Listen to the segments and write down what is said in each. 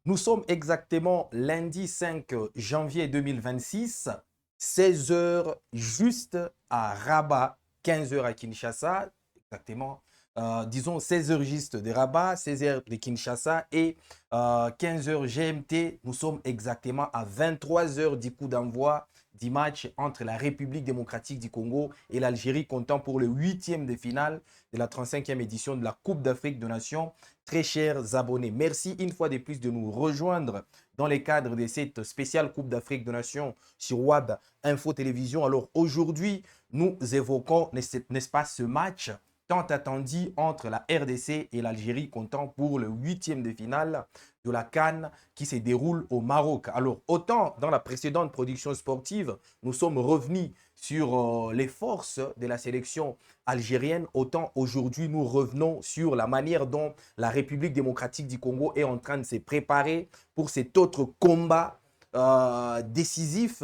Nous sommes exactement lundi 5 janvier 2026, 16 heures juste à Rabat, 15 heures à Kinshasa, exactement. Disons 16 heures juste de Rabat, 16 heures de Kinshasa et 15 heures GMT. Nous sommes exactement à 23 heures du coup d'envoi du match entre la République démocratique du Congo et l'Algérie, comptant pour le huitième de finale de la 35e édition de la Coupe d'Afrique des Nations. Très chers abonnés, merci une fois de plus de nous rejoindre dans le cadre de cette spéciale Coupe d'Afrique des Nations sur WAB Info Télévision. Alors aujourd'hui, nous évoquons, n'est-ce pas, ce match tant attendu entre la RDC et l'Algérie, comptant pour le huitième de finale de la CAN qui se déroule au Maroc. Alors, autant dans la précédente production sportive, nous sommes revenus sur les forces de la sélection algérienne, autant aujourd'hui nous revenons sur la manière dont la République démocratique du Congo est en train de se préparer pour cet autre combat décisif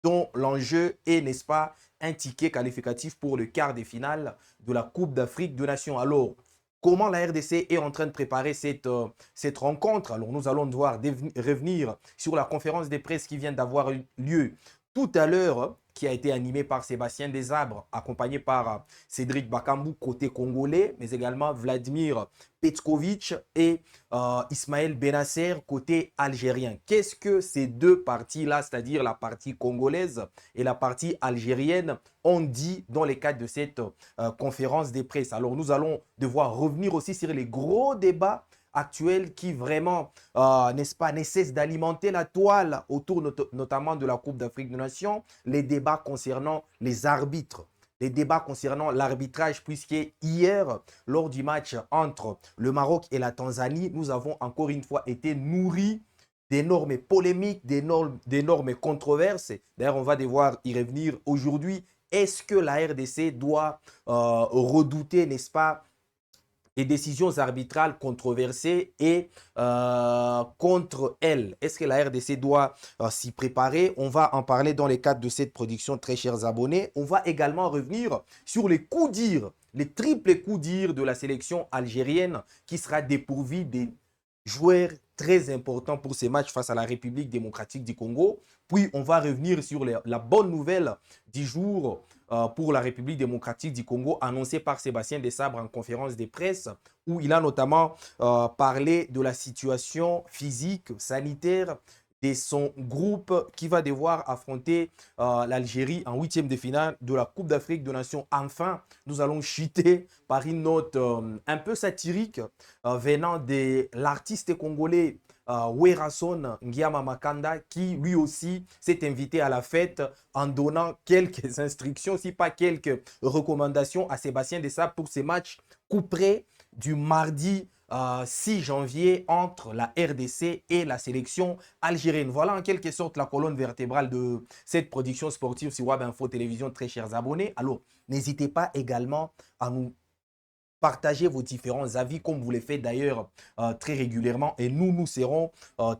dont l'enjeu est, n'est-ce pas, un ticket qualificatif pour le quart des finales de la Coupe d'Afrique des Nations. Alors, comment la RDC est en train de préparer cette rencontre? Alors, nous allons devoir revenir sur la conférence de presse qui vient d'avoir lieu tout à l'heure, qui a été animée par Sébastien Desabres, accompagné par Cédric Bakambu, côté congolais, mais également Vladimir Petkovic et Ismaël Benasser, côté algérien. Qu'est-ce que ces deux parties-là, c'est-à-dire la partie congolaise et la partie algérienne, ont dit dans le cadre de cette conférence de presse? Alors, nous allons devoir revenir aussi sur les gros débats actuels qui vraiment, n'est-ce pas, nécessitent d'alimenter la toile autour notamment de la Coupe d'Afrique des Nations, les débats concernant les arbitres, les débats concernant l'arbitrage, puisque hier, lors du match entre le Maroc et la Tanzanie, nous avons encore une fois été nourris d'énormes polémiques, d'énormes controverses. D'ailleurs, on va devoir y revenir aujourd'hui. Est-ce que la RDC doit redouter, n'est-ce pas, les décisions arbitrales controversées et contre elles? Est-ce que la RDC doit s'y préparer? On va en parler dans le cadre de cette production, très chers abonnés. On va également revenir sur les coups durs, les triples coups durs de la sélection algérienne qui sera dépourvue des joueurs très importants pour ces matchs face à la République démocratique du Congo. Puis, on va revenir sur la bonne nouvelle du jour pour la République démocratique du Congo, annoncée par Sébastien Desabres en conférence de presse, où il a notamment parlé de la situation physique, sanitaire de son groupe qui va devoir affronter l'Algérie en huitième de finale de la Coupe d'Afrique des Nations. Enfin, nous allons chuter par une note un peu satirique venant de l'artiste congolais Werason Ngiama Makanda, qui lui aussi s'est invité à la fête en donnant quelques instructions, si pas quelques recommandations à Sébastien Desabres pour ces matchs couperés du mardi 6 janvier entre la RDC et la sélection algérienne. Voilà en quelque sorte la colonne vertébrale de cette production sportive sur Web Info Télévision, très chers abonnés. Alors, n'hésitez pas également à nous partager vos différents avis comme vous le faites d'ailleurs très régulièrement, et nous serons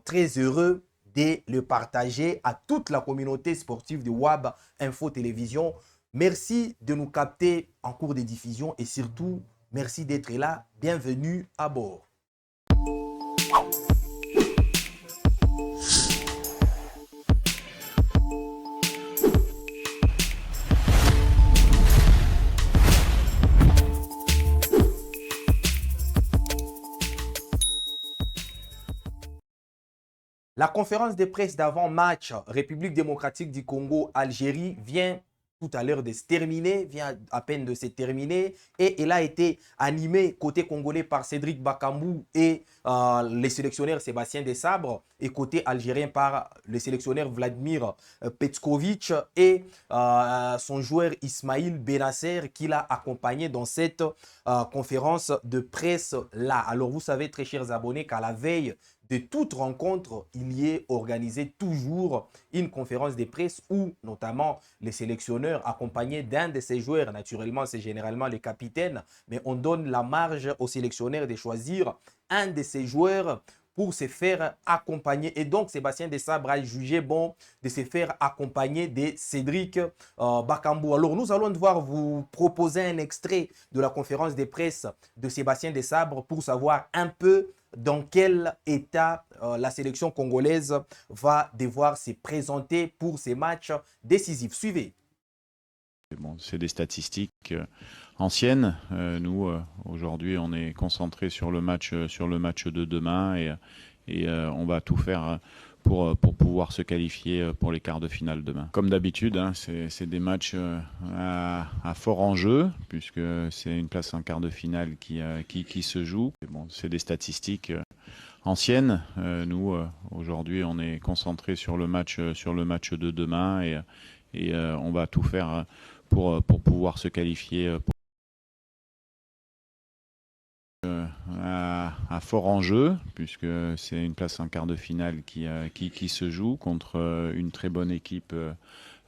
très heureux de le partager à toute la communauté sportive de WAB Info Télévision. Merci de nous capter en cours de diffusion et surtout, merci d'être là. Bienvenue à bord. La conférence de presse d'avant-match République démocratique du Congo-Algérie vient tout à l'heure de se terminer, vient à peine de se terminer, et elle a été animée côté congolais par Cédric Bakambu et le sélectionneur Sébastien Desabres, et côté algérien par le sélectionneur Vladimir Petkovic et son joueur Ismaël Benasser qui l'a accompagné dans cette conférence de presse-là. Alors vous savez, très chers abonnés, qu'à la veille de toute rencontre, il y est organisé toujours une conférence de presse où notamment les sélectionneurs accompagnés d'un de ces joueurs, naturellement c'est généralement le capitaine, mais on donne la marge aux sélectionneurs de choisir un de ces joueurs pour se faire accompagner. Et donc, Sébastien Desabre a jugé bon de se faire accompagner de Cédric Bakambu. Alors, nous allons devoir vous proposer un extrait de la conférence de presse de Sébastien Desabre pour savoir un peu dans quel état la sélection congolaise va devoir se présenter pour ces matchs décisifs. Suivez. Bon, c'est des statistiques anciennes. Nous, aujourd'hui, on est concentré sur le match de demain et on va tout faire pour pouvoir se qualifier pour les quarts de finale demain. Comme d'habitude, hein, c'est des matchs à fort enjeu, puisque c'est une place en quart de finale qui se joue. Bon, c'est des statistiques anciennes. Nous, aujourd'hui, on est concentré sur le match de demain et on va tout faire pour pouvoir se qualifier à fort enjeu, puisque c'est une place en quart de finale qui se joue contre une très bonne équipe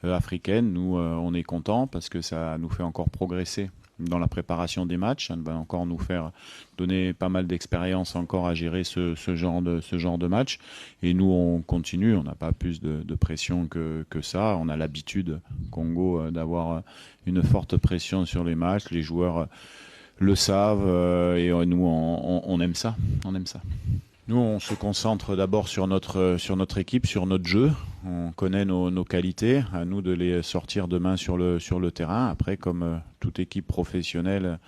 africaine. Nous, on est contents parce que ça nous fait encore progresser dans la préparation des matchs. Ça va encore nous faire donner pas mal d'expérience encore à gérer ce genre de match. Et nous, on continue. On n'a pas plus de pression que ça. On a l'habitude, Congo, d'avoir une forte pression sur les matchs. Les joueurs le savent et nous, on aime ça. On aime ça. Nous, on se concentre d'abord sur notre équipe, sur notre jeu. On connaît nos qualités. À nous de les sortir demain sur le terrain. Après, comme toute équipe professionnelle,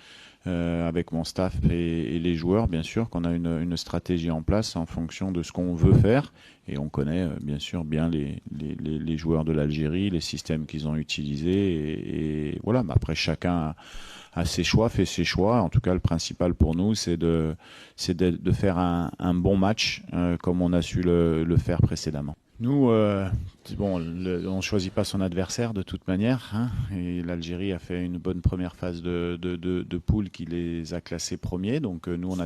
avec mon staff et les joueurs, bien sûr, qu'on a une stratégie en place en fonction de ce qu'on veut faire. Et on connaît, bien sûr, bien les joueurs de l'Algérie, les systèmes qu'ils ont utilisés. Et voilà, mais après, chacun a ses choix, fait ses choix. En tout cas, le principal pour nous, c'est de faire un bon match comme on a su le faire précédemment. Nous, bon, on ne choisit pas son adversaire de toute manière, hein, et l'Algérie a fait une bonne première phase de poule qui les a classés premiers. Donc nous, on a...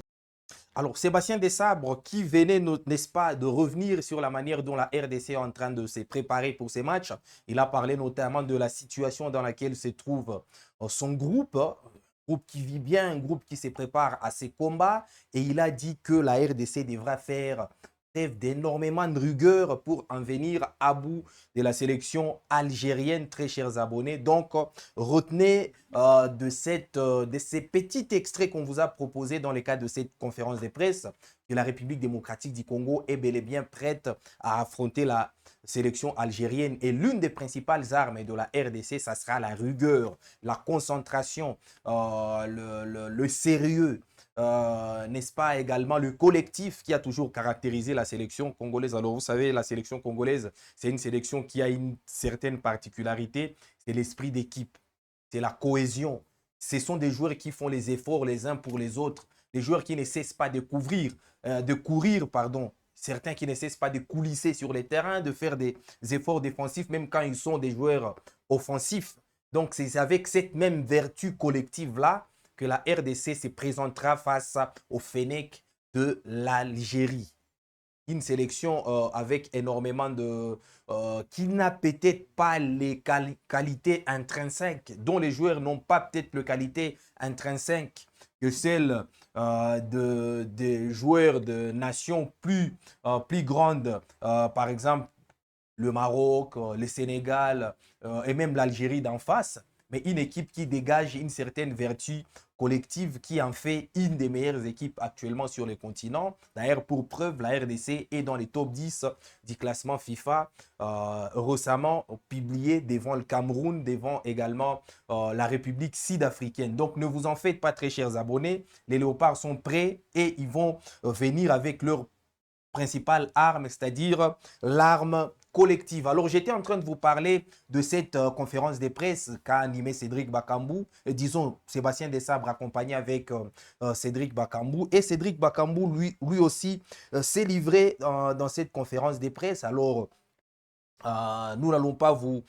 Alors, Sébastien Desabre, qui venait, n'est-ce pas, de revenir sur la manière dont la RDC est en train de se préparer pour ces matchs. Il a parlé notamment de la situation dans laquelle se trouve son groupe, groupe qui vit bien, un groupe qui se prépare à ses combats. Et il a dit que la RDC devra faire preuve d'énormément de rigueur pour en venir à bout de la sélection algérienne, très chers abonnés. Donc, retenez de ces petits extraits qu'on vous a proposés dans le cadre de cette conférence de presse que la République démocratique du Congo est bel et bien prête à affronter la sélection algérienne. Et l'une des principales armes de la RDC, ça sera la rigueur, la concentration, le sérieux. N'est-ce pas également le collectif qui a toujours caractérisé la sélection congolaise. Alors vous savez, la sélection congolaise, c'est une sélection qui a une certaine particularité, c'est l'esprit d'équipe, c'est la cohésion. Ce sont des joueurs qui font les efforts les uns pour les autres, des joueurs qui ne cessent pas de courir, pardon. Certains qui ne cessent pas de coulisser sur les terrains, de faire des efforts défensifs, même quand ils sont des joueurs offensifs. Donc c'est avec cette même vertu collective-là que la RDC se présentera face au Fennec de l'Algérie. Une sélection avec énormément de... qui n'a peut-être pas les qualités intrinsèques, dont les joueurs n'ont pas peut-être les qualités intrinsèques que celles des joueurs de nations plus grandes, par exemple le Maroc, le Sénégal et même l'Algérie d'en face, mais une équipe qui dégage une certaine vertu collective qui en fait une des meilleures équipes actuellement sur le continent. D'ailleurs, pour preuve, la RDC est dans les top 10 du classement FIFA, récemment publié devant le Cameroun, devant également la République sud-africaine. Donc, ne vous en faites pas, très chers abonnés. Les Léopards sont prêts et ils vont venir avec leur principale arme, c'est-à-dire l'arme collective. Alors, j'étais en train de vous parler de cette conférence de presse qu'a animé Cédric Bakambu, disons Sébastien Desabre accompagné avec Cédric Bakambu. Et Cédric Bakambu, lui aussi, s'est livré dans cette conférence de presse. Alors, nous n'allons pas vous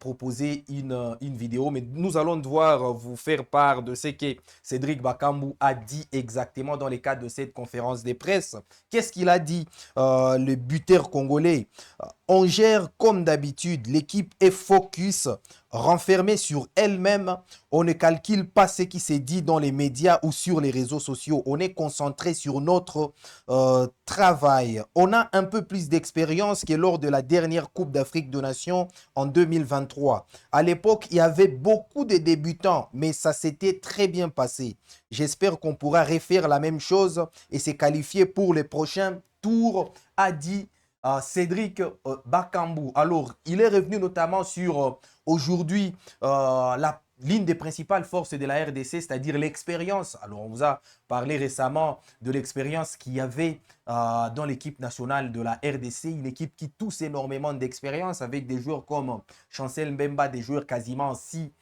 proposer une vidéo, mais nous allons devoir vous faire part de ce que Cédric Bakambu a dit exactement dans le cadre de cette conférence de presse. Qu'est-ce qu'il a dit, le buteur congolais? On gère comme d'habitude. L'équipe est focus, renfermée sur elle-même. On ne calcule pas ce qui s'est dit dans les médias ou sur les réseaux sociaux. On est concentré sur notre travail. On a un peu plus d'expérience que lors de la dernière Coupe d'Afrique des Nations en 2023. À l'époque, il y avait beaucoup de débutants, mais ça s'était très bien passé. J'espère qu'on pourra refaire la même chose et se qualifier pour les prochains tours, a dit Cédric Bakambu. Alors, il est revenu notamment sur aujourd'hui l'une des principales forces de la RDC, c'est-à-dire l'expérience. Alors, on vous a parlé récemment de l'expérience qu'il y avait dans l'équipe nationale de la RDC, une équipe qui tousse énormément d'expérience avec des joueurs comme Chancel Mbemba, des joueurs quasiment 6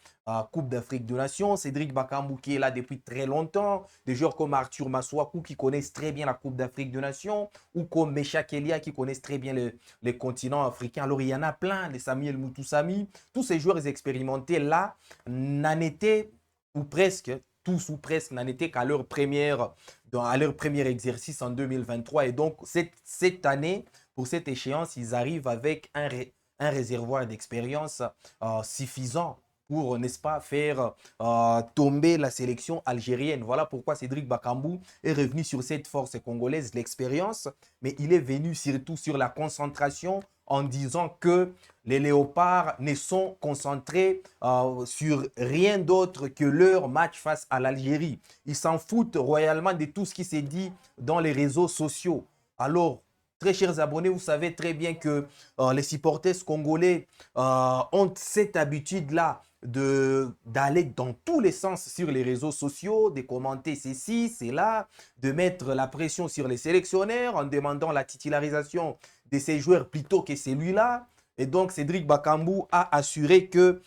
Coupe d'Afrique des Nations, Cédric Bakambu qui est là depuis très longtemps, des joueurs comme Arthur Maswaku qui connaissent très bien la Coupe d'Afrique des Nations, ou comme Mecha Kelia qui connaissent très bien les continents africains. Alors il y en a plein, les Samuel Mutusami, tous ces joueurs expérimentés là n'en étaient, ou presque, tous ou presque, n'en étaient qu'à leur premier exercice en 2023. Et donc cette année, pour cette échéance, ils arrivent avec un réservoir d'expérience suffisant pour, n'est-ce pas, faire tomber la sélection algérienne. Voilà pourquoi Cédric Bakambu est revenu sur cette force congolaise, l'expérience, mais il est venu surtout sur la concentration en disant que les Léopards ne sont concentrés sur rien d'autre que leur match face à l'Algérie. Ils s'en foutent royalement de tout ce qui s'est dit dans les réseaux sociaux. Alors, très chers abonnés, vous savez très bien que les supporters congolais ont cette habitude-là d'aller dans tous les sens sur les réseaux sociaux, de commenter ceci, cela, de mettre la pression sur les sélectionneurs en demandant la titularisation de ces joueurs plutôt que celui-là. Et donc, Cédric Bakambu a assuré que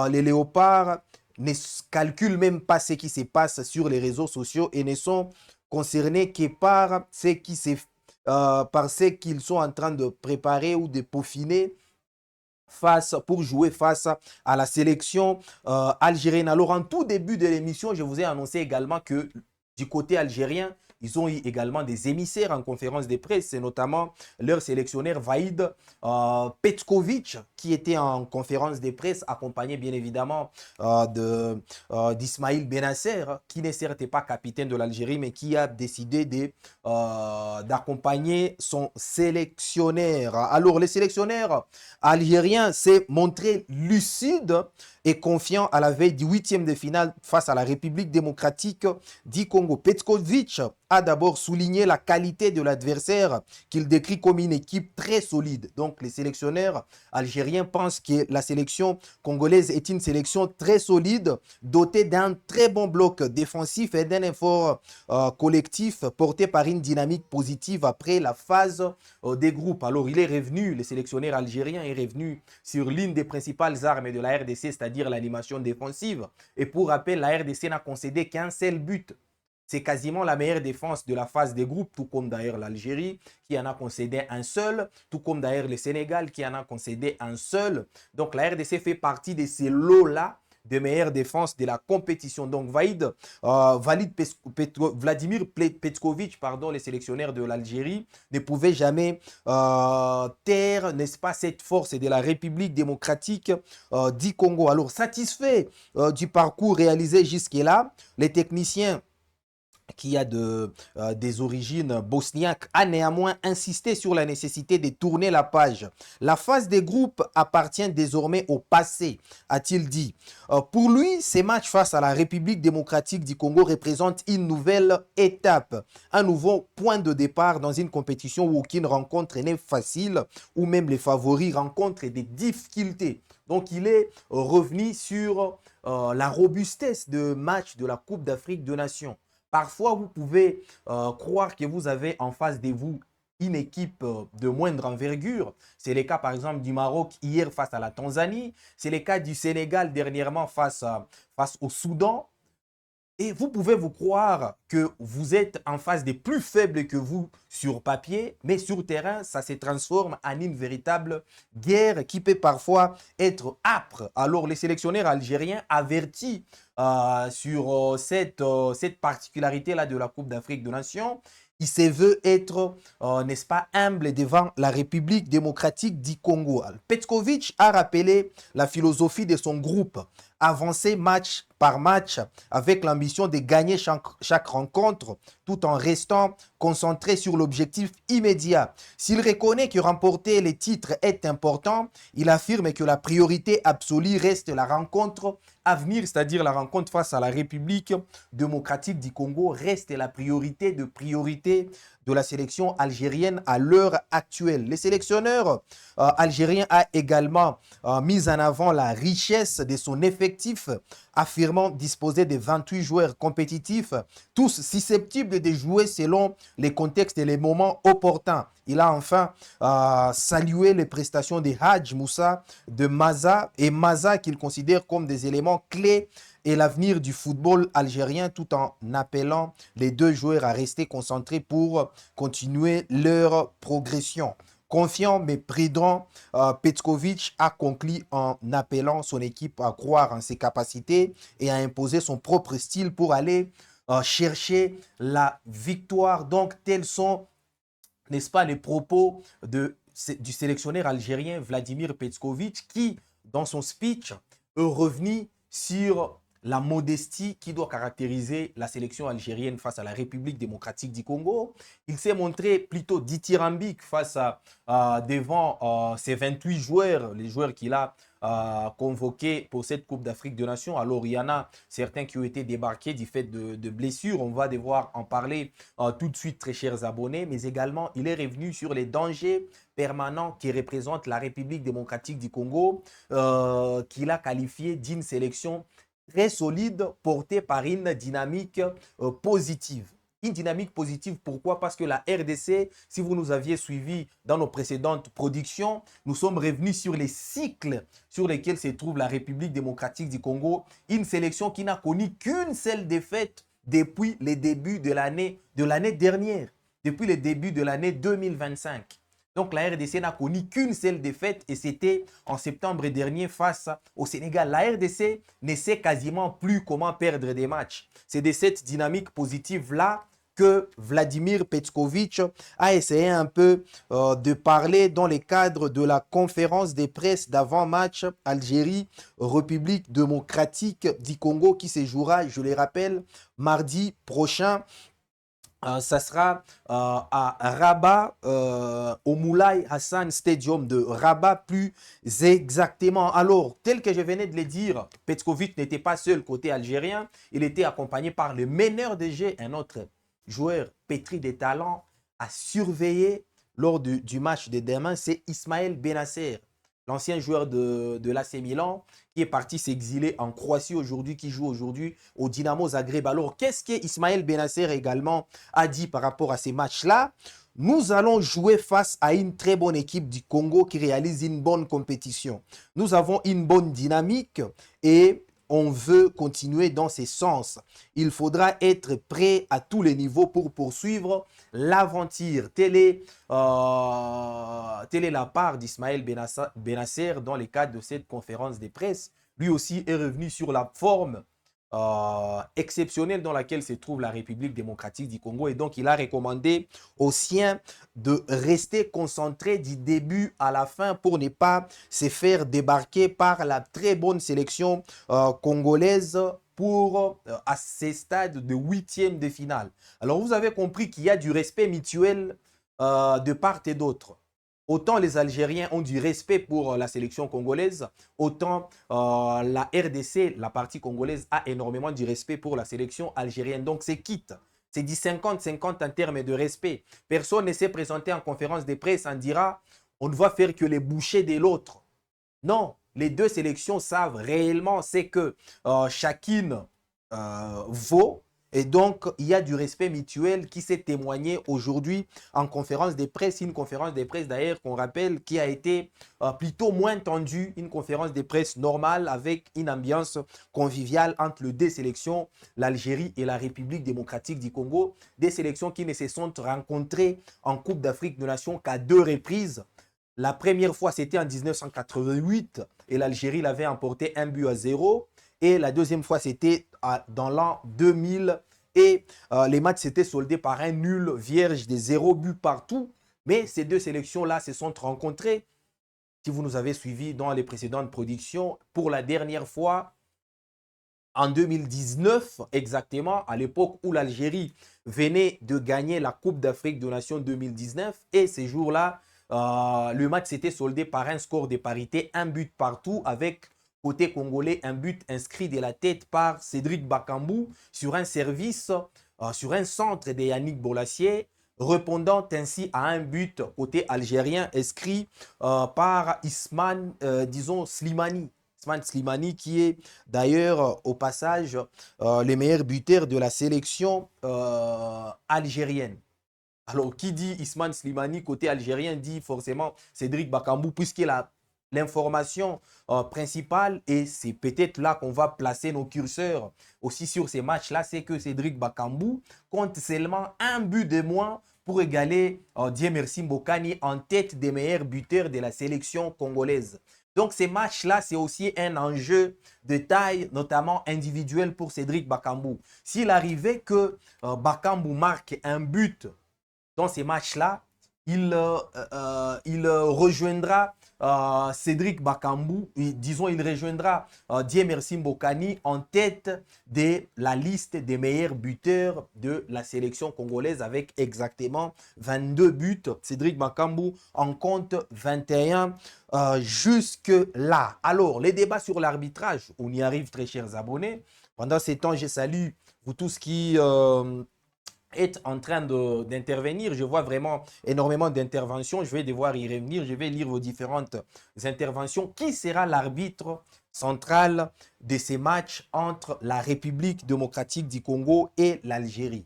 les Léopards ne calculent même pas ce qui se passe sur les réseaux sociaux et ne sont concernés que par ce qu'ils sont en train de préparer ou de peaufiner pour jouer face à la sélection algérienne. Alors, en tout début de l'émission, je vous ai annoncé également que du côté algérien, ils ont eu également des émissaires en conférence de presse. C'est notamment leur sélectionneur Vaïd Petkovic qui était en conférence de presse, accompagné bien évidemment d'Ismaïl Benasser, qui n'est certes pas capitaine de l'Algérie, mais qui a décidé d'accompagner son sélectionneur. Alors, le sélectionneur algérien s'est montré lucide et confiant à la veille du 8e de finale face à la République démocratique du Congo. Petkovic a d'abord souligné la qualité de l'adversaire qu'il décrit comme une équipe très solide. Donc les sélectionneurs algériens pensent que la sélection congolaise est une sélection très solide, dotée d'un très bon bloc défensif et d'un effort collectif porté par une dynamique positive après la phase des groupes. Alors il est revenu, le sélectionneur algérien est revenu sur l'une des principales armes de la RDC, c'est-à-dire l'animation défensive. Et pour rappel, la RDC n'a concédé qu'un seul but. C'est quasiment la meilleure défense de la phase des groupes, tout comme d'ailleurs l'Algérie qui en a concédé un seul, tout comme d'ailleurs le Sénégal qui en a concédé un seul. Donc la RDC fait partie de ces lots-là de meilleure défense de la compétition. Donc Vladimir Petkovic, le sélectionneur de l'Algérie, ne pouvait jamais taire, n'est-ce pas, cette force de la République démocratique du Congo. Alors satisfait du parcours réalisé jusque-là, les techniciens qui a des origines bosniaques, a néanmoins insisté sur la nécessité de tourner la page. La phase des groupes appartient désormais au passé, a-t-il dit. Pour lui, ces matchs face à la République démocratique du Congo représentent une nouvelle étape, un nouveau point de départ dans une compétition où aucune rencontre n'est facile, où même les favoris rencontrent des difficultés. Donc, il est revenu sur la robustesse de match de la Coupe d'Afrique des Nations. Parfois, vous pouvez croire que vous avez en face de vous une équipe de moindre envergure. C'est le cas par exemple du Maroc hier face à la Tanzanie. C'est le cas du Sénégal dernièrement face au Soudan. Et vous pouvez vous croire que vous êtes en face des plus faibles que vous sur papier, mais sur terrain, ça se transforme en une véritable guerre qui peut parfois être âpre. Alors, les sélectionneurs algériens avertis sur cette particularité-là de la Coupe d'Afrique des Nations. Il se veut être, n'est-ce pas, humble devant la République démocratique du Congo. Petkovic a rappelé la philosophie de son groupe, avancer match par match avec l'ambition de gagner chaque rencontre tout en restant concentré sur l'objectif immédiat. S'il reconnaît que remporter les titres est important, il affirme que la priorité absolue reste la rencontre à venir, c'est-à-dire la rencontre face à la République démocratique du Congo reste la priorité de la sélection algérienne à l'heure actuelle. Le sélectionneur algérien a également mis en avant la richesse de son effectif, affirmant disposer de 28 joueurs compétitifs, tous susceptibles de jouer selon les contextes et les moments opportuns. Il a enfin salué les prestations de Hadj Moussa, de Maza et Maza qu'il considère comme des éléments clés et l'avenir du football algérien tout en appelant les deux joueurs à rester concentrés pour continuer leur progression. Confiant mais prudent, Petkovic a conclu en appelant son équipe à croire en ses capacités et à imposer son propre style pour aller chercher la victoire. Donc, tels sont, n'est-ce pas, les propos du sélectionneur algérien Vladimir Petkovic qui, dans son speech, est revenu sur la modestie qui doit caractériser la sélection algérienne face à la République démocratique du Congo. Il s'est montré plutôt dithyrambique face devant ses 28 joueurs, les joueurs qu'il a convoqués pour cette Coupe d'Afrique des Nations. Alors, il y en a certains qui ont été débarqués du fait de blessures. On va devoir en parler tout de suite, très chers abonnés. Mais également, il est revenu sur les dangers permanents qui représentent la République démocratique du Congo, qu'il a qualifié d'une sélection très solide, portée par une dynamique positive. Une dynamique positive, pourquoi? Parce que la RDC, si vous nous aviez suivis dans nos précédentes productions, nous sommes revenus sur les cycles sur lesquels se trouve la République démocratique du Congo, une sélection qui n'a connu qu'une seule défaite depuis les débuts de l'année dernière, depuis le début de l'année 2025. Donc la RDC n'a connu qu'une seule défaite et c'était en septembre dernier face au Sénégal. La RDC ne sait quasiment plus comment perdre des matchs. C'est de cette dynamique positive-là que Vladimir Petkovic a essayé un peu de parler dans le cadre de la conférence de presse d'avant-match Algérie-République démocratique du Congo qui se jouera, je le rappelle, mardi prochain. Ça sera à Rabat, au Moulay Hassan Stadium de Rabat plus exactement. Alors, tel que je venais de le dire, Petkovic n'était pas seul côté algérien. Il était accompagné par le meneur de jeu, un autre joueur pétri de talent à surveiller lors du match de demain. C'est Ismaël Benasser, l'ancien joueur de l'AC Milan, qui est parti s'exiler en Croatie aujourd'hui, qui joue aujourd'hui au Dynamo Zagreb. Alors, qu'est-ce que Ismaël Benasser également a dit par rapport à ces matchs-là? Nous allons jouer face à une très bonne équipe du Congo qui réalise une bonne compétition. Nous avons une bonne dynamique et on veut continuer dans ce sens. Il faudra être prêt à tous les niveaux pour poursuivre l'aventure. Telle est la part d'Ismaël Benasser dans le cadre de cette conférence de presse. Lui aussi est revenu sur la forme exceptionnelle dans laquelle se trouve la République démocratique du Congo. Et donc, il a recommandé aux siens de rester concentrés du début à la fin pour ne pas se faire débarquer par la très bonne sélection congolaise pour à ces stades de huitième de finale. Alors, vous avez compris qu'il y a du respect mutuel de part et d'autre. Autant les Algériens ont du respect pour la sélection congolaise, autant la RDC, la partie congolaise, a énormément du respect pour la sélection algérienne. Donc, c'est quitte. C'est dit 50-50 en termes de respect. Personne ne s'est présenté en conférence de presse en dira on ne va faire que les bouchées de l'autre. Non, les deux sélections savent réellement ce que chacune vaut. Et donc, il y a du respect mutuel qui s'est témoigné aujourd'hui en conférence de presse. Une conférence de presse d'ailleurs qu'on rappelle qui a été plutôt moins tendue. Une conférence de presse normale avec une ambiance conviviale entre les deux sélections, l'Algérie et la République démocratique du Congo. Des sélections qui ne se sont rencontrées en Coupe d'Afrique des Nations qu'à 2 reprises. La première fois, c'était en 1988 et l'Algérie l'avait emporté 1-0. Et la deuxième fois, c'était dans l'an 2000. Et les matchs s'étaient soldés par un nul vierge des 0 buts partout. Mais ces deux sélections-là se sont rencontrées. Si vous nous avez suivis dans les précédentes productions, pour la dernière fois, en 2019 exactement, à l'époque où l'Algérie venait de gagner la Coupe d'Afrique des Nations 2019. Et ces jours-là, le match s'était soldé par un score de parité, un but partout, avec côté congolais un but inscrit de la tête par Cédric Bakambu sur un service, sur un centre de Yannick Bolassier, répondant ainsi à un but côté algérien inscrit par Isman, disons, Slimani. Isman Slimani, qui est d'ailleurs au passage le meilleur buteur de la sélection algérienne. Alors, qui dit Isman Slimani côté algérien dit forcément Cédric Bakambu, puisqu'il a l'information principale, et c'est peut-être là qu'on va placer nos curseurs aussi sur ces matchs-là, c'est que Cédric Bakambu compte seulement un but de moins pour égaler Diemersi Mbokani en tête des meilleurs buteurs de la sélection congolaise. Donc ces matchs-là, c'est aussi un enjeu de taille, notamment individuel pour Cédric Bakambu. S'il arrivait que Bakambu marque un but dans ces matchs-là, il rejoindra Cédric Bakambu, disons, il rejoindra Diemersi Mbokani en tête de la liste des meilleurs buteurs de la sélection congolaise avec exactement 22 buts. Cédric Bakambu en compte 21 jusque-là. Alors, les débats sur l'arbitrage, on y arrive, très chers abonnés. Pendant ces temps, je salue vous tous qui est en train d'intervenir. Je vois vraiment énormément d'interventions. Je vais devoir y revenir. Je vais lire vos différentes interventions. Qui sera l'arbitre central de ces matchs entre la République démocratique du Congo et l'Algérie?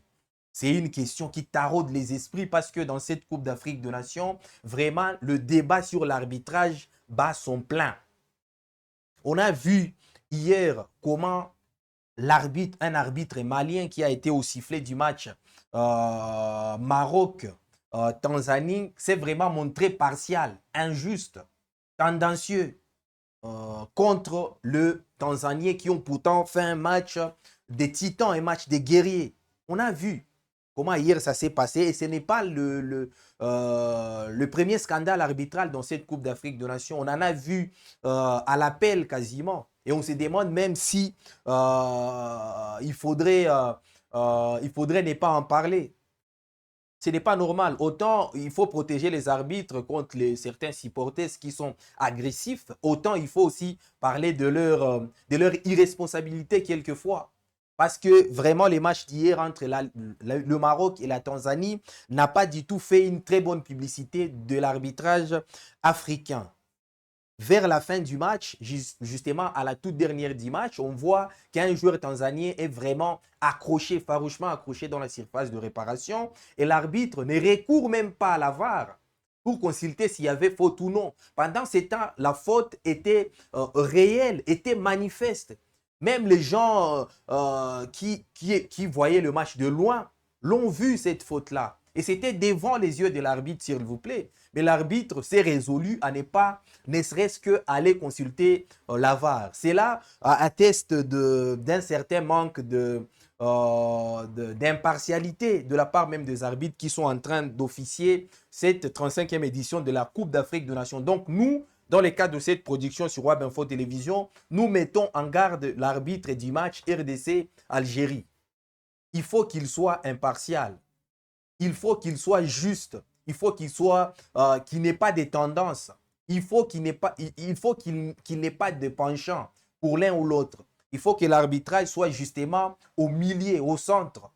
C'est une question qui taraude les esprits parce que dans cette Coupe d'Afrique des Nations, vraiment, le débat sur l'arbitrage bat son plein. On a vu hier comment un arbitre malien qui a été au sifflet du match Maroc-Tanzanie s'est vraiment montré partial, injuste, tendancieux contre le Tanzanien qui ont pourtant fait un match des titans, un match des guerriers. On a vu comment hier ça s'est passé et ce n'est pas le premier scandale arbitral dans cette Coupe d'Afrique des Nations. On en a vu à l'appel quasiment. Et on se demande même si il faudrait ne pas en parler. Ce n'est pas normal. Autant il faut protéger les arbitres contre certains supporters qui sont agressifs, autant il faut aussi parler de leur irresponsabilité quelquefois. Parce que vraiment, les matchs d'hier entre le Maroc et la Tanzanie n'a pas du tout fait une très bonne publicité de l'arbitrage africain. Vers la fin du match, justement à la toute dernière du match, on voit qu'un joueur tanzanien est vraiment accroché, farouchement accroché dans la surface de réparation et l'arbitre ne recourt même pas à la VAR pour consulter s'il y avait faute ou non. Pendant ce temps, la faute était réelle, était manifeste. Même les gens qui voyaient le match de loin l'ont vu cette faute-là. Et c'était devant les yeux de l'arbitre, s'il vous plaît. Mais l'arbitre s'est résolu à ne pas, ne serait-ce qu'aller consulter la VAR. Cela atteste d'un certain manque d'impartialité de la part même des arbitres qui sont en train d'officier cette 35e édition de la Coupe d'Afrique des Nations. Donc nous, dans le cadre de cette production sur Web Info Télévision, nous mettons en garde l'arbitre du match RDC-Algérie. Il faut qu'il soit impartial. Il faut qu'il soit juste. Il faut qu'il n'ait pas de tendance. Il faut qu'il n'ait pas de penchant pour l'un ou l'autre. Il faut que l'arbitrage soit justement au milieu, au centre,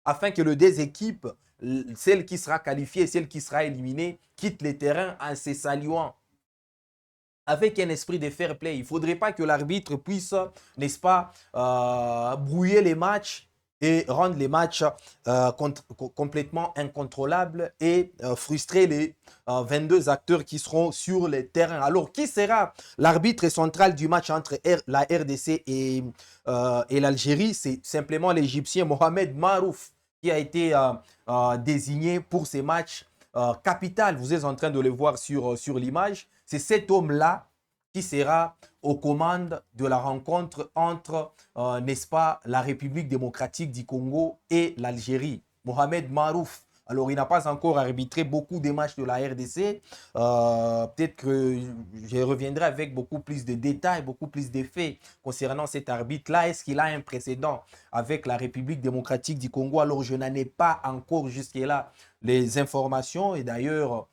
afin que les deux équipes, celle qui sera qualifiée et celle qui sera éliminée, quittent le terrain en se saluant. Avec un esprit de fair play. Il ne faudrait pas que l'arbitre puisse, n'est-ce pas, brouiller les matchs et rendre les matchs complètement incontrôlables et frustrer les 22 acteurs qui seront sur le terrain. Alors, qui sera l'arbitre central du match entre la RDC et l'Algérie? C'est simplement l'Égyptien Mohamed Marouf qui a été désigné pour ces matchs capital. Vous êtes en train de le voir sur l'image. C'est cet homme-là qui sera aux commandes de la rencontre entre, n'est-ce pas, la République démocratique du Congo et l'Algérie. Mohamed Marouf. Alors, il n'a pas encore arbitré beaucoup des matchs de la RDC. Peut-être que je reviendrai avec beaucoup plus de détails, beaucoup plus de faits concernant cet arbitre-là. Est-ce qu'il a un précédent avec la République démocratique du Congo? Alors, je n'en ai pas encore jusque-là les informations. Et d'ailleurs,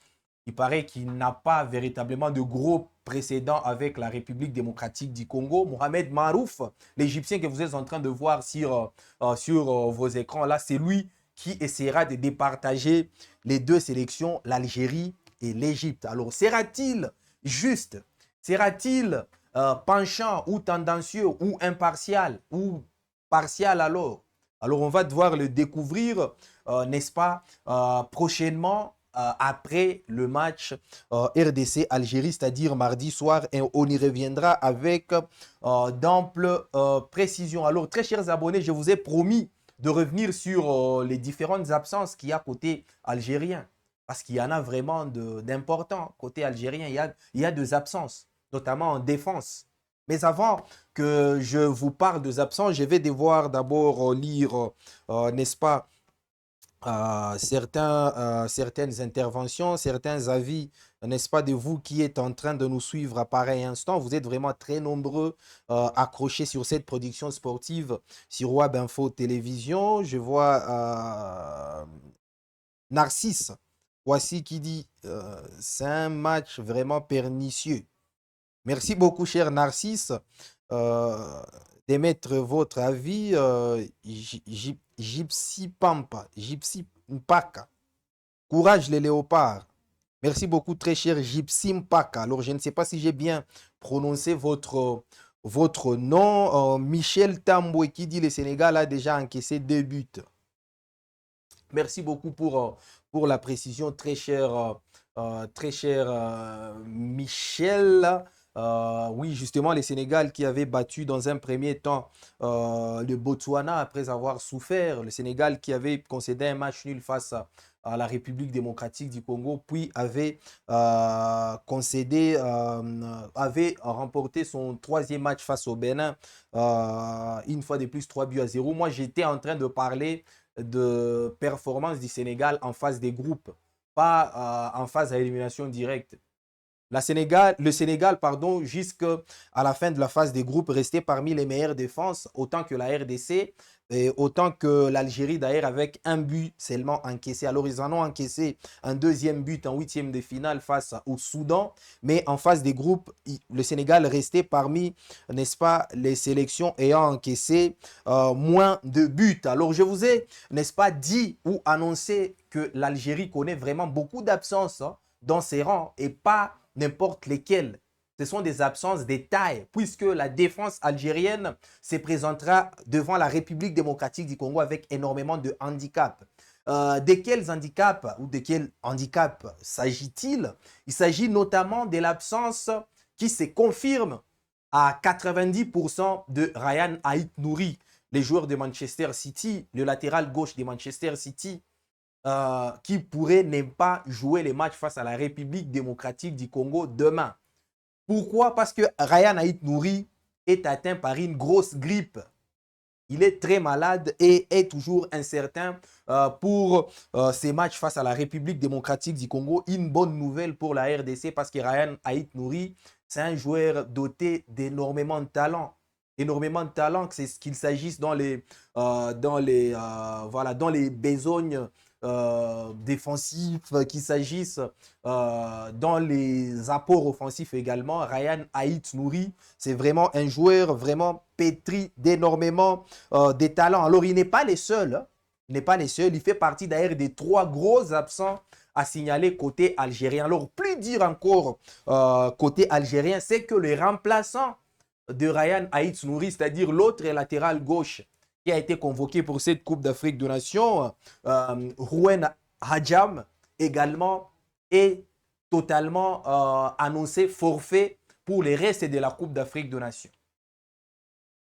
il paraît qu'il n'a pas véritablement de gros précédents avec la République démocratique du Congo. Mohamed Marouf, l'Égyptien que vous êtes en train de voir sur vos écrans, là, c'est lui qui essaiera de départager les deux sélections, l'Algérie et l'Égypte. Alors, sera-t-il juste? Sera-t-il penchant ou tendancieux ou impartial ou partial alors? Alors, on va devoir le découvrir, n'est-ce pas, prochainement après le match RDC-Algérie, c'est-à-dire mardi soir. Et on y reviendra avec d'ample précision. Alors, très chers abonnés, je vous ai promis de revenir sur les différentes absences qu'il y a côté algérien. Parce qu'il y en a vraiment d'importants. Côté algérien, il y a deux absences, notamment en défense. Mais avant que je vous parle des absences, je vais devoir d'abord lire, n'est-ce pas, certaines interventions, certains avis, n'est-ce pas, de vous qui êtes en train de nous suivre à pareil instant. Vous êtes vraiment très nombreux accrochés sur cette production sportive sur Web Info Télévision. Je vois Narcisse, voici qui dit c'est un match vraiment pernicieux. Merci beaucoup, cher Narcisse, d'émettre votre avis. Gypsy Pampa, Gypsy Mpaka. Courage les léopards. Merci beaucoup, très cher Gypsy Mpaka. Alors, je ne sais pas si j'ai bien prononcé votre nom. Michel Tamboué qui dit le Sénégal a déjà encaissé 2 buts. Merci beaucoup pour la précision, très cher Michel. Oui, justement, le Sénégal qui avait battu dans un premier temps le Botswana après avoir souffert. Le Sénégal qui avait concédé un match nul face à la République démocratique du Congo, puis avait avait remporté son 3e match face au Bénin, une fois de plus 3 buts à 0. Moi, j'étais en train de parler de performance du Sénégal en phase des groupes, pas en phase à élimination directe. Le Sénégal, pardon, jusqu'à la fin de la phase des groupes, restait parmi les meilleures défenses, autant que la RDC, et autant que l'Algérie, d'ailleurs, avec un but seulement encaissé. Alors, ils en ont encaissé un 2e but en 8e de finale face au Soudan, mais en phase des groupes, le Sénégal restait parmi, n'est-ce pas, les sélections ayant encaissé moins de buts. Alors, je vous ai, n'est-ce pas, dit ou annoncé que l'Algérie connaît vraiment beaucoup d'absences dans ses rangs et pas n'importe lesquels. Ce sont des absences de taille, puisque la défense algérienne se présentera devant la République démocratique du Congo avec énormément de handicaps. De quels handicaps ou de quel handicap s'agit-il? Il s'agit notamment de l'absence qui se confirme à 90% de Ryan Aït-Nouri, les joueurs de Manchester City, le latéral gauche de Manchester City, qui pourrait ne pas jouer les matchs face à la République démocratique du Congo demain. Pourquoi? Parce que Ryan Aït-Nouri est atteint par une grosse grippe. Il est très malade et est toujours incertain pour ces matchs face à la République démocratique du Congo. Une bonne nouvelle pour la RDC parce que Ryan Aït-Nouri, c'est un joueur doté d'énormément de talent. Énormément de talent, c'est ce qu'il s'agisse dans les besognes défensifs, qu'il s'agisse dans les apports offensifs également. Ryan Aït-Nouri, c'est vraiment un joueur vraiment pétri d'énormément de talent. Alors, il n'est pas les seuls. Hein. Il n'est pas les seuls. Il fait partie d'ailleurs des 3 gros absents à signaler côté algérien. Alors, plus dire encore côté algérien, c'est que les remplaçants de Ryan Aït-Nouri, c'est-à-dire l'autre latéral gauche qui a été convoqué pour cette Coupe d'Afrique des Nations, Rouen Hadjam, également, est totalement annoncé forfait pour les restes de la Coupe d'Afrique des Nations.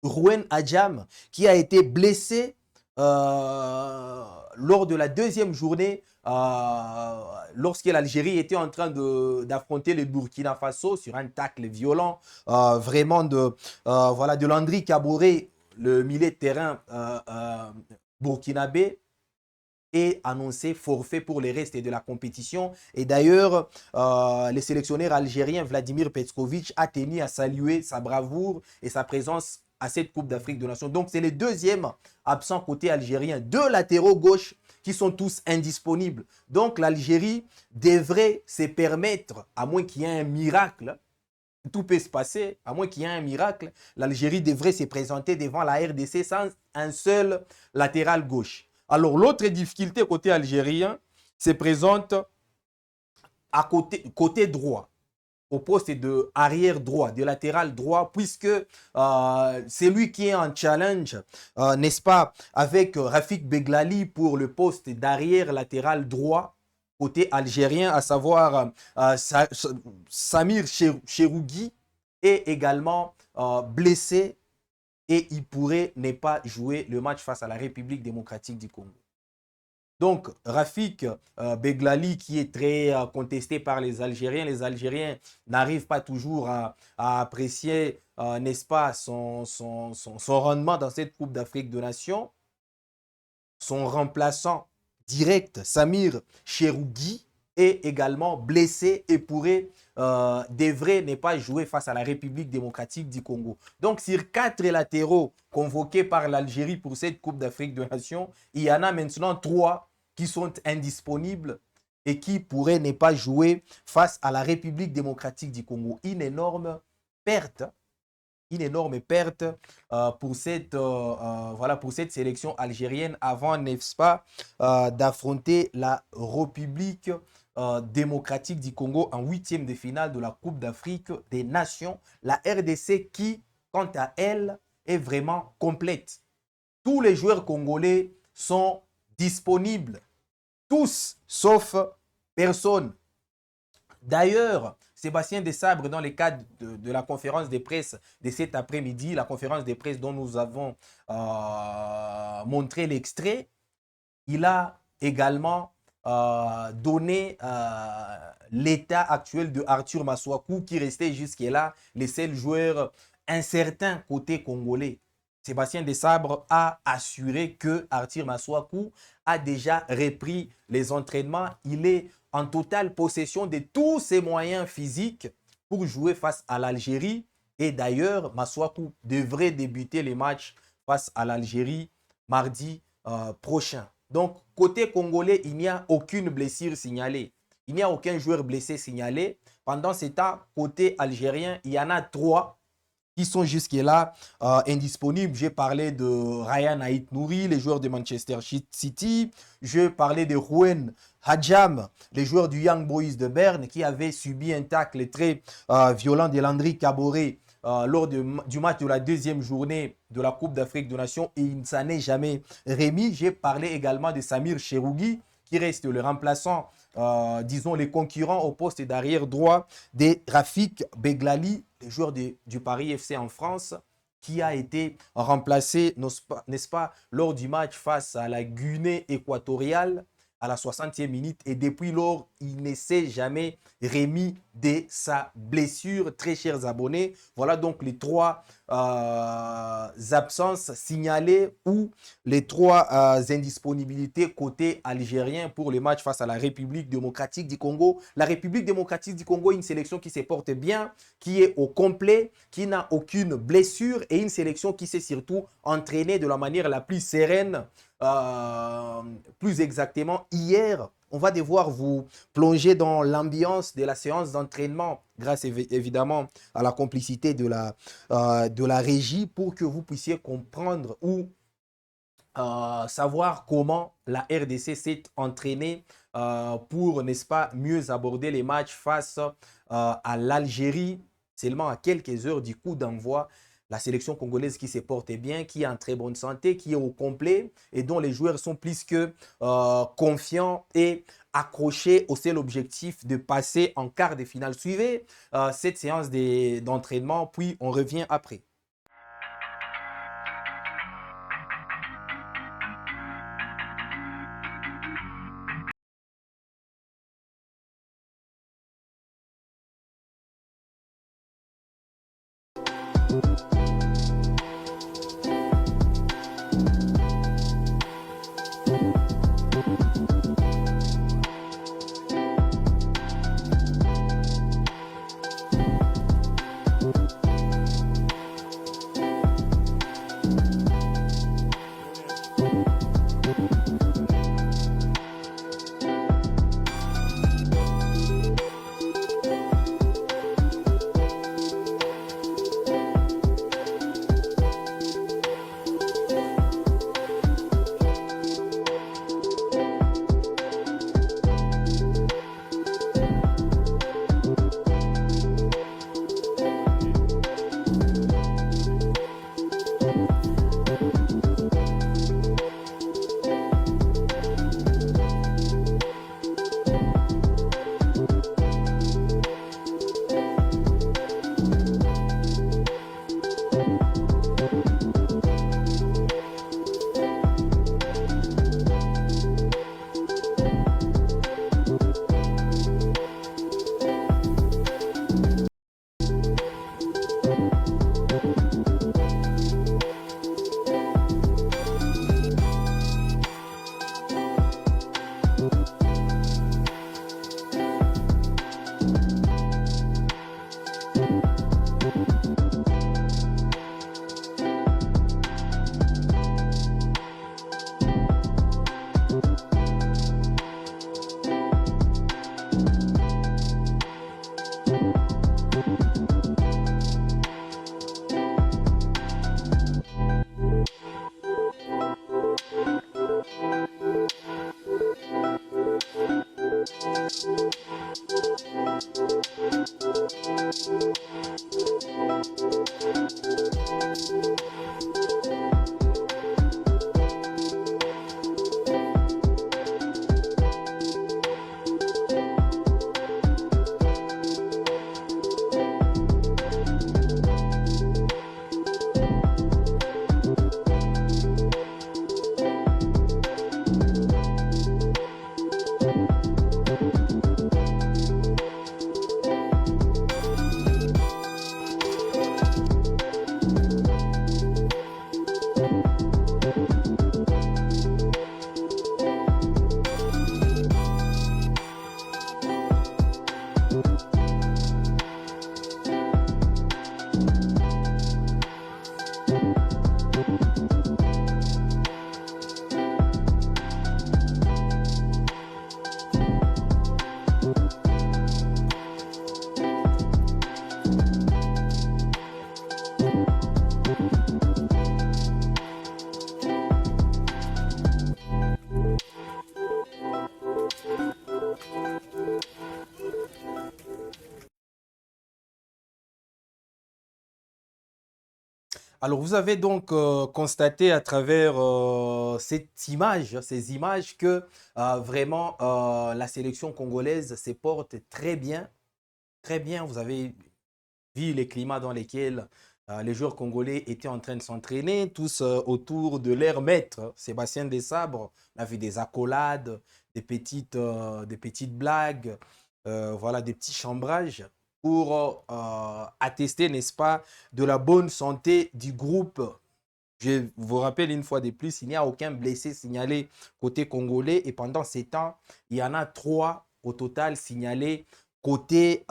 Rouen Hadjam, qui a été blessé lors de la 2e journée lorsque l'Algérie était en train d'affronter le Burkina Faso sur un tacle violent, vraiment voilà, de Landry Caboret, le milieu de terrain burkinabé, et annoncé forfait pour le reste de la compétition. Et d'ailleurs, le sélectionneur algérien Vladimir Petkovic a tenu à saluer sa bravoure et sa présence à cette Coupe d'Afrique des Nations. Donc, c'est le deuxième absent côté algérien. Deux latéraux gauche qui sont tous indisponibles. Donc, l'Algérie devrait se permettre, à moins qu'il y ait un miracle, tout peut se passer, à moins qu'il y ait un miracle, l'Algérie devrait se présenter devant la RDC sans un seul latéral gauche. Alors, l'autre difficulté côté algérien se présente à côté droit, au poste de arrière droit, de latéral droit, puisque c'est lui qui est en challenge, n'est-ce pas, avec Rafik Beglali pour le poste d'arrière latéral droit côté algérien, à savoir Samir Cherougui est également blessé et il pourrait ne pas jouer le match face à la République démocratique du Congo. Donc, Rafik Beglali, qui est très contesté par les Algériens n'arrivent pas toujours à apprécier, n'est-ce pas, son rendement dans cette Coupe d'Afrique des Nations. Son remplaçant direct, Samir Cherougui, est également blessé et devrait ne pas jouer face à la République démocratique du Congo. Donc, sur 4 latéraux convoqués par l'Algérie pour cette Coupe d'Afrique des Nations, il y en a maintenant 3 qui sont indisponibles et qui pourraient ne pas jouer face à la République démocratique du Congo. Une énorme perte voilà, pour cette sélection algérienne avant, n'est-ce pas, d'affronter la République démocratique du Congo en 8e de finale de la Coupe d'Afrique des Nations. La RDC qui, quant à elle, est vraiment complète. Tous les joueurs congolais sont disponibles. Tous, sauf personne. D'ailleurs, Sébastien Desabre, dans le cadre de la conférence de presse de cet après-midi, la conférence de presse dont nous avons montré l'extrait, il a également donné l'état actuel de Arthur Masuaku, qui restait jusque-là le seul joueur incertain côté congolais. Sébastien Desabre a assuré que Arthur Masuaku a déjà repris les entraînements. Il est en totale possession de tous ses moyens physiques pour jouer face à l'Algérie. Et d'ailleurs, Masuaku devrait débuter les matchs face à l'Algérie mardi prochain. Donc, côté congolais, il n'y a aucune blessure signalée. Il n'y a aucun joueur blessé signalé. Pendant ce temps, côté algérien, il y en a 3 qui sont jusque-là indisponibles. J'ai parlé de Ryan Aït-Nouri, les joueurs de Manchester City. Je parlais de Rouen Hadjam, les joueurs du Young Boys de Berne, qui avaient subi un tacle très violent de Landry Caboret lors du match de la 2e journée de la Coupe d'Afrique des Nations, et il ne s'en est jamais remis. J'ai parlé également de Samir Cherougui, qui reste le remplaçant, disons, les concurrents au poste d'arrière droit de Rafik Beglali, le joueur du Paris FC en France, qui a été remplacé, n'est-ce pas, lors du match face à la Guinée équatoriale à la 60e minute. Et depuis lors, il ne s'est jamais remis de sa blessure, très chers abonnés. Voilà donc les 3 absences signalées ou les 3 indisponibilités côté algérien pour le match face à la République démocratique du Congo. La République démocratique du Congo est une sélection qui se porte bien, qui est au complet, qui n'a aucune blessure, et une sélection qui s'est surtout entraînée de la manière la plus sereine. Plus exactement, hier, on va devoir vous plonger dans l'ambiance de la séance d'entraînement grâce évidemment à la complicité de la régie, pour que vous puissiez comprendre ou savoir comment la RDC s'est entraînée pour, n'est-ce pas, mieux aborder les matchs face à l'Algérie, seulement à quelques heures du coup d'envoi. La sélection congolaise qui se porte bien, qui est en très bonne santé, qui est au complet et dont les joueurs sont plus que confiants et accrochés au seul objectif de passer en quart de finale. Suivez cette séance d'entraînement, puis on revient après. Alors, vous avez donc constaté à travers ces images que vraiment la sélection congolaise se porte très bien, très bien. Vous avez vu les climats dans lesquels les joueurs congolais étaient en train de s'entraîner, tous autour de leur maître, Sébastien Desabre. On a vu des accolades, des petites blagues, voilà, des petits chambrages pour attester, n'est-ce pas, de la bonne santé du groupe. Je vous rappelle une fois de plus, il n'y a aucun blessé signalé côté congolais et pendant ces temps, il y en a 3 au total signalés côté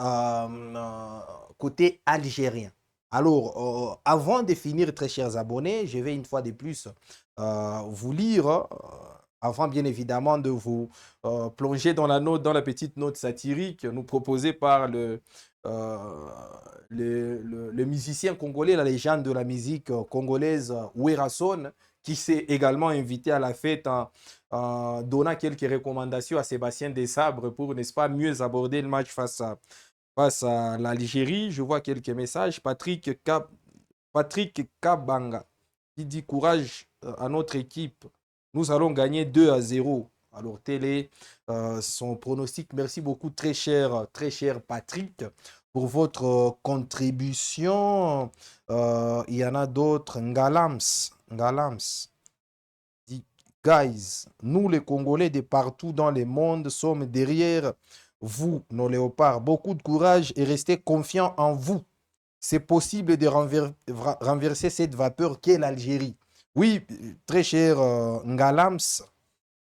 algérien. Alors, avant de finir, très chers abonnés, je vais une fois de plus vous lire, avant bien évidemment de vous plonger dans la petite note satirique nous proposée par le musicien congolais, la légende de la musique congolaise, Werason, qui s'est également invité à la fête en donnant quelques recommandations à Sébastien Desabre pour, n'est-ce pas, mieux aborder le match face à l'Algérie. Je vois quelques messages. Patrick Kabanga qui dit courage à notre équipe. Nous allons gagner 2-0. Alors, tel est son pronostic. Merci beaucoup, très cher Patrick, pour votre contribution. Il y en a d'autres. Ngalams dit, guys, nous les Congolais de partout dans le monde sommes derrière vous, nos léopards. Beaucoup de courage et restez confiants en vous. C'est possible de renverser cette vapeur qu'est l'Algérie. Oui, très cher Ngalams,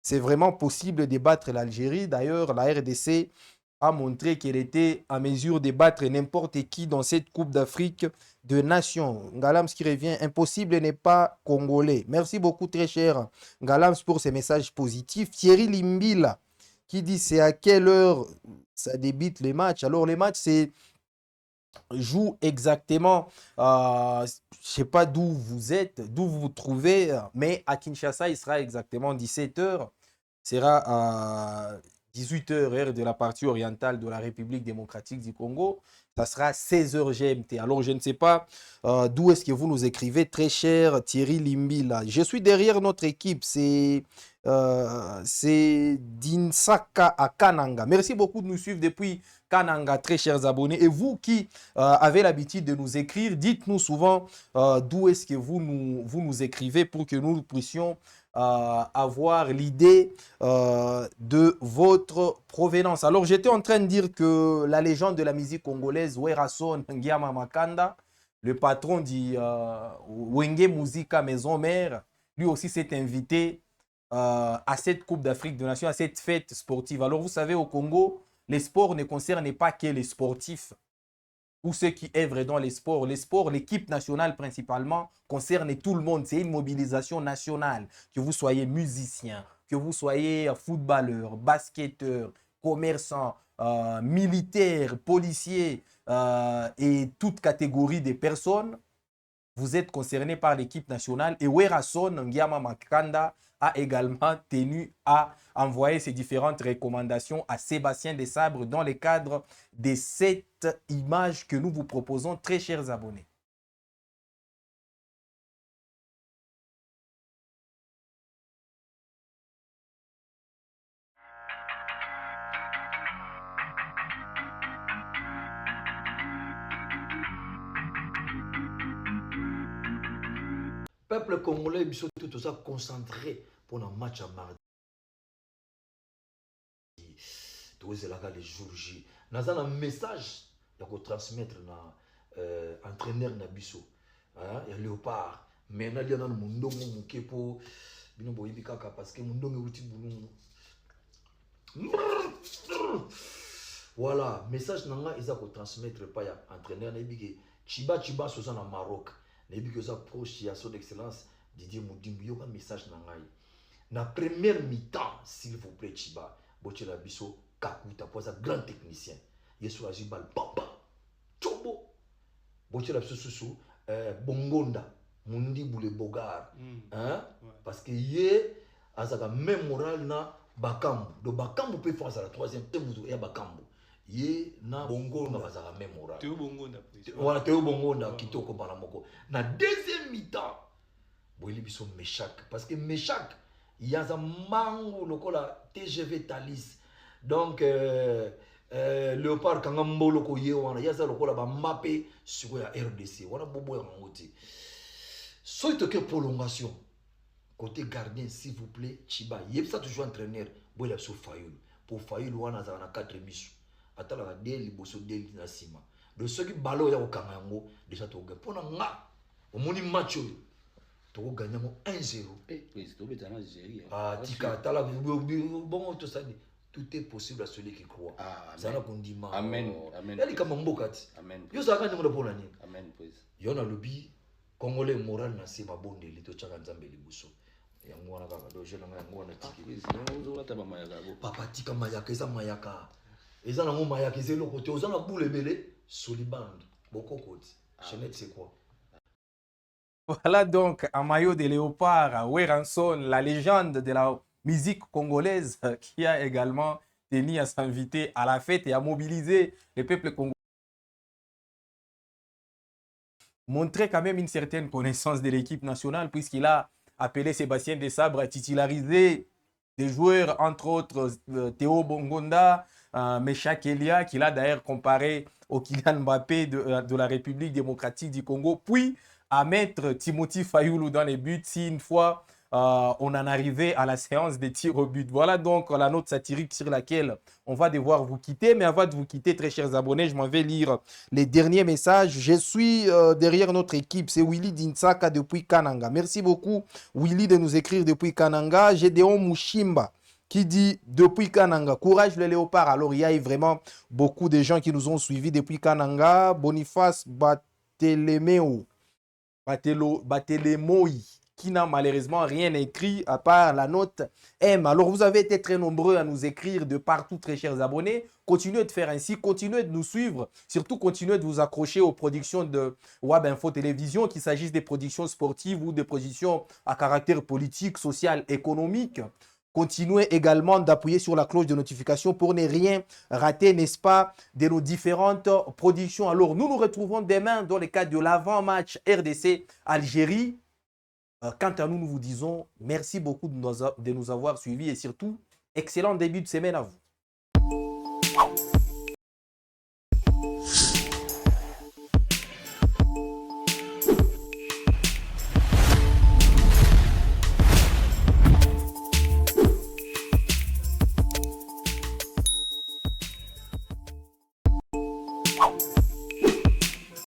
c'est vraiment possible de battre l'Algérie. D'ailleurs, la RDC a montré qu'elle était en mesure de battre n'importe qui dans cette Coupe d'Afrique de Nations. Ngalams qui revient, impossible n'est pas congolais. Merci beaucoup, très cher Ngalams, pour ces messages positifs. Thierry Limbila qui dit c'est à quelle heure ça débute les matchs. Alors, les matchs, c'est joue exactement, je ne sais pas d'où vous êtes, d'où vous vous trouvez, mais à Kinshasa, il sera exactement 17h. Sera à 18h, heure de la partie orientale de la République démocratique du Congo. Ça sera 16h GMT. Alors, je ne sais pas d'où est-ce que vous nous écrivez, très cher Thierry Limbila. Je suis derrière notre équipe, c'est Dinsaka à Kananga. Merci beaucoup de nous suivre depuis Kananga, très chers abonnés. Et vous qui avez l'habitude de nous écrire, dites-nous souvent d'où est-ce que vous nous écrivez pour que nous puissions avoir l'idée de votre provenance. Alors, j'étais en train de dire que la légende de la musique congolaise, Werason Ngiama Makanda, le patron du Wenge Musica Maison Mère, lui aussi s'est invité à cette Coupe d'Afrique des Nations, à cette fête sportive. Alors, vous savez, au Congo, les sports ne concernent pas que les sportifs ou ceux qui œuvrent dans les sports. Les sports, l'équipe nationale principalement, concerne tout le monde. C'est une mobilisation nationale. Que vous soyez musicien, que vous soyez footballeur, basketteur, commerçant, militaire, policier et toute catégorie de personnes, vous êtes concerné par l'équipe nationale. Et Werason Ngiama Makanda a également tenu à envoyer ses différentes recommandations à Sébastien Desabre dans le cadre de cette image que nous vous proposons, très chers abonnés. Peuple congolais, biso tout ça concentré pour un match à mardi. Tous les jours J. Nous avons un message à transmettre na entraîneur na biso. Il y a Léopard. Maintenant, il y a un monde qui est pour parce que mon monde est voilà, message nanga ils ont transmettre pas ya entraîneur na bigi Chiba soza na Maroc. Na bigi ça proche ya son excellence Didier Moudimbu yo message nanga. Na première mi-temps s'il vous plaît Chiba, Bochela biso Kakuta pour un grand technicien. Yesu Ajibal papa. Chobo. Bochela biso sous Bongonda Mundi Boule Bogar. Hein? Parce que yé azaka même moral na Bakambu. Do Bakambu peut faire la troisième thème ya Bakambu. Yé na Bongonda azaka même moral. Théo Bongonda. Voilà Théo Bongonda kitoko bana moko. Na deuxième mi-temps boili biso Meshak parce que Meshak yaza mango lokola TGV Thalys. Donc Léopard Kangambo loko ye wana yaza lokola ba mappé sur la RDC. Wana bobo ya ngoti. Soit que prolongation. Côté gardien, s'il vous plaît, Chiba. Yep, ça toujours entraîneur. Boila sur Fayoul. Pour Fayoul, on a 4 missions. Attends, la deli, bosso deli na sima. De ceux qui ballot ya au Kangango, déjà tu gagnes. Pour nga, au moni match, tu gagnes 1-0. Eh, président, tu es en Algérie. Ah, tika, tala, bon, tout ça, tout est possible à celui qui croit. Ah, ça n'a qu'on dit mal. Amen. Amen. Y'a les kamambokati. Amen. Yo ça gagne mon pour l'année. Amen, président. Yo na lobby. Congolais moral na sima bonde li to chaka nzambe libuso yango wana kaka do jela yango wana tiki papa tika mayaka eza mayaka eza nango mayaka eza le côté ozana boule belé soliband bokokoti Jeanette c'est quoi. Voilà donc un maillot de Léopard, Weranson, la légende de la musique congolaise qui a également tenu à s'inviter à la fête et à mobiliser le peuple congolais. Montrer quand même une certaine connaissance de l'équipe nationale puisqu'il a appelé Sébastien Desabre à titulariser des joueurs, entre autres Théo Bongonda, Meshak Elia, qu'il a d'ailleurs comparé au Kylian Mbappé de la République démocratique du Congo, puis à mettre Timothy Fayoulou dans les buts si une fois on en arrivait à la séance des tirs au but. Voilà donc la note satirique sur laquelle on va devoir vous quitter. Mais avant de vous quitter, très chers abonnés, je m'en vais lire les derniers messages. Je suis derrière notre équipe. C'est Willy Dinsaka depuis Kananga. Merci beaucoup, Willy, de nous écrire depuis Kananga. Gédéon Mouchimba qui dit depuis Kananga, courage le léopard. Alors, il y a vraiment beaucoup de gens qui nous ont suivis depuis Kananga. Boniface Batelemoi, qui n'a malheureusement rien écrit à part la note M. Alors, vous avez été très nombreux à nous écrire de partout, très chers abonnés. Continuez de faire ainsi, continuez de nous suivre. Surtout, continuez de vous accrocher aux productions de Web Info Télévision, qu'il s'agisse des productions sportives ou des productions à caractère politique, social, économique. Continuez également d'appuyer sur la cloche de notification pour ne rien rater, n'est-ce pas, de nos différentes productions. Alors, nous nous retrouvons demain dans le cadre de l'avant-match RDC Algérie. Quant à nous, nous vous disons merci beaucoup de nous avoir suivis et surtout, excellent début de semaine à vous.